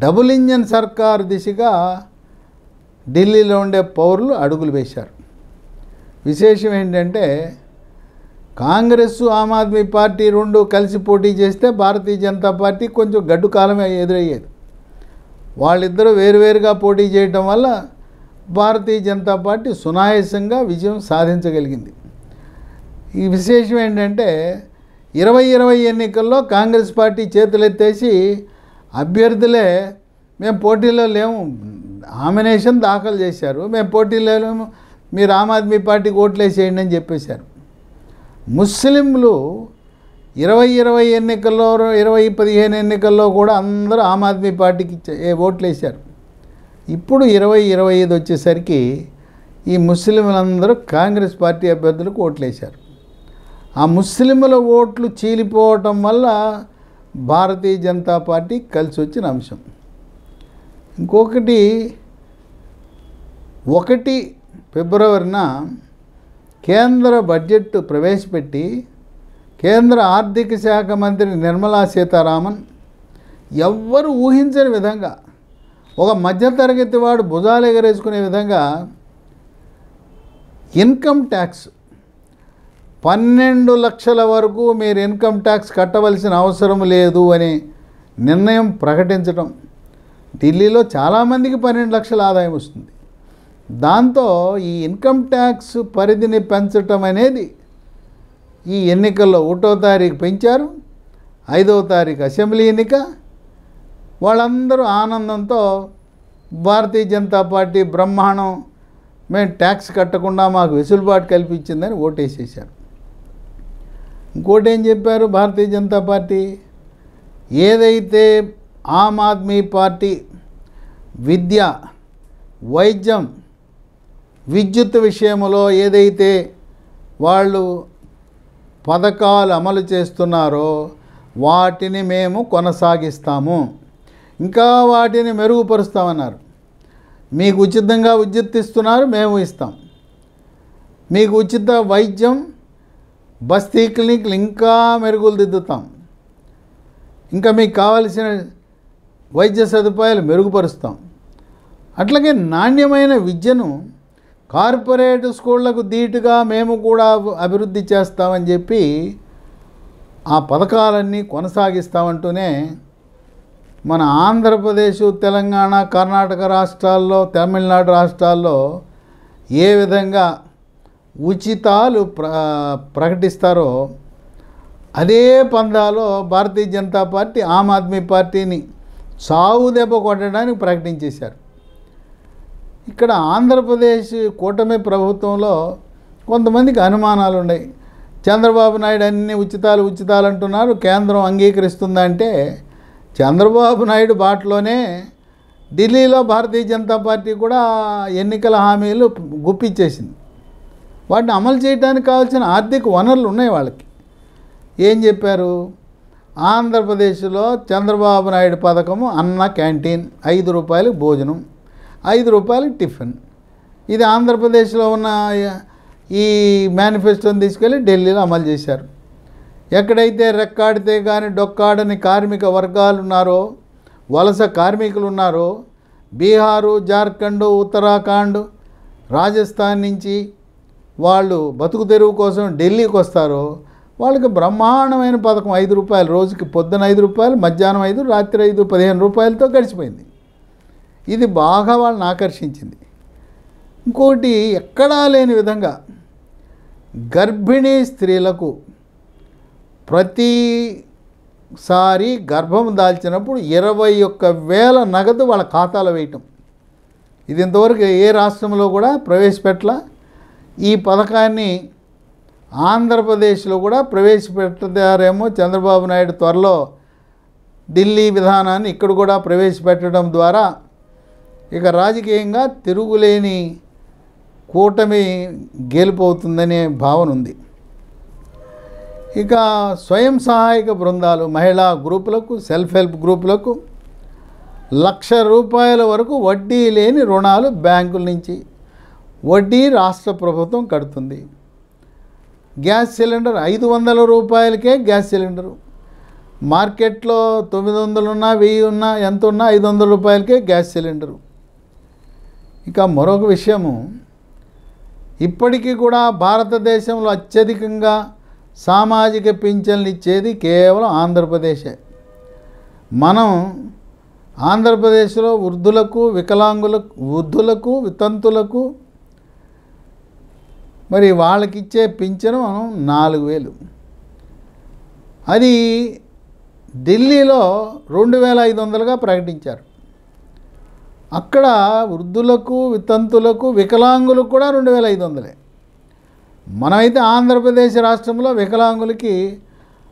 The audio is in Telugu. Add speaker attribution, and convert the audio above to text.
Speaker 1: డబుల్ ఇంజన్ సర్కార్ దిశగా ఢిల్లీలో ఉండే పౌరులు అడుగులు వేశారు. విశేషం ఏంటంటే కాంగ్రెస్ ఆమ్ ఆద్మీ పార్టీ రెండు కలిసి పోటీ చేస్తే భారతీయ జనతా పార్టీ కొంచెం గడ్డు కాలమే ఎదురయ్యేది. వాళ్ళిద్దరూ వేరువేరుగా పోటీ చేయడం వల్ల భారతీయ జనతా పార్టీ సునాయాసంగా విజయం సాధించగలిగింది. ఈ విశేషం ఏంటంటే 2020 ఎన్నికల్లో కాంగ్రెస్ పార్టీ చేతులెత్తేసి అభ్యర్థులే మేము పోటీలో లేము, నామినేషన్ దాఖలు చేశారు, మేము పోటీలో లేము, మీరు ఆమ్ ఆద్మీ పార్టీకి ఓట్లేసేయండి అని చెప్పేశారు. ముస్లింలు 2020 ఎన్నికల్లో 2015 ఎన్నికల్లో కూడా అందరూ ఆమ్ ఆద్మీ పార్టీకి ఓట్లేశారు. ఇప్పుడు 2025 వచ్చేసరికి ఈ ముస్లింలందరూ కాంగ్రెస్ పార్టీ అభ్యర్థులకు ఓట్లేశారు. ఆ ముస్లింల ఓట్లు చీలిపోవటం వల్ల భారతీయ జనతా పార్టీ కలిసి వచ్చిన అంశం. ఇంకొకటి 1 ఫిబ్రవరిన కేంద్ర బడ్జెట్ ప్రవేశపెట్టి కేంద్ర ఆర్థిక శాఖ మంత్రి నిర్మలా సీతారామన్ ఎవ్వరు ఊహించని విధంగా ఒక మధ్యతరగతి వాడు భుజాలు ఎగరేసుకునే విధంగా ఇన్కమ్ ట్యాక్స్ 12 లక్షల వరకు మీరు ఇన్కమ్ ట్యాక్స్ కట్టవలసిన అవసరం లేదు అనే నిర్ణయం ప్రకటించడం. ఢిల్లీలో చాలామందికి 12 లక్షల ఆదాయం వస్తుంది. దాంతో ఈ ఇన్కమ్ ట్యాక్స్ పరిధిని పెంచటం అనేది ఈ ఎన్నికల్లో 1వ తారీఖు పెంచారు, 5వ తారీఖు అసెంబ్లీ ఎన్నిక. వాళ్ళందరూ ఆనందంతో భారతీయ జనతా పార్టీ బ్రహ్మాండం, మేము ట్యాక్స్ కట్టకుండా మాకు వెసులుబాటు కల్పించిందని ఓటేసేశారు. ఇంకోటి ఏం చెప్పారు భారతీయ జనతా పార్టీ, ఏదైతే ఆమ్ ఆద్మీ పార్టీ విద్య, వైద్యం, విద్యుత్ విషయంలో ఏదైతే వాళ్ళు పథకాలు అమలు చేస్తున్నారో వాటిని మేము కొనసాగిస్తాము, ఇంకా వాటిని మెరుగుపరుస్తామన్నారు. మీకు ఉచితంగా విద్యుత్ ఇస్తున్నారు, మేము ఇస్తాం. మీకు ఉచిత వైద్యం, బస్తీ క్లినిక్లు ఇంకా మెరుగులు దిద్దుతాం. ఇంకా మీకు కావలసిన వైద్య సదుపాయాలు మెరుగుపరుస్తాం. అట్లాగే నాణ్యమైన విద్యను కార్పొరేట్ స్కూళ్లకు ధీటుగా మేము కూడా అభివృద్ధి చేస్తామని చెప్పి ఆ పథకాలన్నీ కొనసాగిస్తామంటూనే మన ఆంధ్రప్రదేశ్, తెలంగాణ, కర్ణాటక రాష్ట్రాల్లో, తమిళనాడు రాష్ట్రాల్లో ఏ విధంగా ఉచితాలు ప్రకటిస్తారో అదే పందాలో భారతీయ జనతా పార్టీ ఆమ్ ఆద్మీ పార్టీని చావు దెబ్బ కొట్టడానికి ప్రకటించేశారు. ఇక్కడ ఆంధ్రప్రదేశ్ కూటమి ప్రభుత్వంలో కొంతమందికి అనుమానాలు ఉన్నాయి. చంద్రబాబు నాయుడు అన్ని ఉచితాలు అంటున్నారు, కేంద్రం అంగీకరిస్తుందంటే చంద్రబాబు నాయుడు బాటలోనే ఢిల్లీలో భారతీయ జనతా పార్టీ కూడా ఎన్నికల హామీలు గుప్పిచ్చేసింది. వాటిని అమలు చేయడానికి కావాల్సిన ఆర్థిక వనరులు ఉన్నాయి వాళ్ళకి. ఏం చెప్పారు, ఆంధ్రప్రదేశ్లో చంద్రబాబు నాయుడు పథకము అన్న క్యాంటీన్, 5 రూపాయలకు భోజనం, 5 రూపాయలకు టిఫిన్. ఇది ఆంధ్రప్రదేశ్లో ఉన్న ఈ మేనిఫెస్టోని తీసుకెళ్ళి ఢిల్లీలో అమలు చేశారు. ఎక్కడైతే రెక్కాడితే కానీ డొక్కాడని కార్మిక వర్గాలు ఉన్నారో, వలస కార్మికులు ఉన్నారో, బీహారు, జార్ఖండ్, ఉత్తరాఖండ్, రాజస్థాన్ నుంచి వాళ్ళు బతుకు తెరువు కోసం ఢిల్లీకి వస్తారో వాళ్ళకి బ్రహ్మాండమైన పథకం. 5 రూపాయలు రోజుకి, పొద్దున 5 రూపాయలు, మధ్యాహ్నం 5, రాత్రి 5, 15 రూపాయలతో గడిచిపోయింది. ఇది బాగా వాళ్ళని ఆకర్షించింది. ఇంకోటి ఎక్కడా లేని విధంగా గర్భిణీ స్త్రీలకు ప్రతిసారి గర్భం దాల్చినప్పుడు 21,000 నగదు వాళ్ళ ఖాతాలో వేయటం. ఇది ఇంతవరకు ఏ రాష్ట్రంలో కూడా ప్రవేశపెట్టలా. ఈ పథకాన్ని ఆంధ్రప్రదేశ్లో కూడా ప్రవేశపెడతారేమో చంద్రబాబు నాయుడు త్వరలో. ఢిల్లీ విధానాన్ని ఇక్కడ కూడా ప్రవేశపెట్టడం ద్వారా ఇక రాజకీయంగా తిరుగులేని కూటమి గెలుపవుతుందనే భావన ఉంది. ఇక స్వయం సహాయక బృందాలు, మహిళా గ్రూపులకు, సెల్ఫ్ హెల్ప్ గ్రూపులకు ₹1,00,000 వరకు వడ్డీ లేని రుణాలు బ్యాంకుల నుంచి, వడ్డీ రాష్ట్ర ప్రభుత్వం కడుతుంది. గ్యాస్ సిలిండర్ 500 రూపాయలకే గ్యాస్ సిలిండరు, మార్కెట్లో 900 ఉన్నా 1000 ఉన్నా ఎంత ఉన్నా 500 రూపాయలకే గ్యాస్ సిలిండరు. ఇక మరొక విషయము, ఇప్పటికీ కూడా భారతదేశంలో అత్యధికంగా సామాజిక పింఛన్లు ఇచ్చేది కేవలం ఆంధ్రప్రదేశే. మనం ఆంధ్రప్రదేశ్లో వృద్ధులకు, వికలాంగులకు, వృద్ధులకు, వితంతులకు మరి వాళ్ళకి ఇచ్చే పింఛను 4000. అది ఢిల్లీలో 2500గా ప్రకటించారు. అక్కడ వృద్ధులకు, వితంతులకు, వికలాంగులకు కూడా 2500. మనమైతే ఆంధ్రప్రదేశ్ రాష్ట్రంలో వికలాంగులకి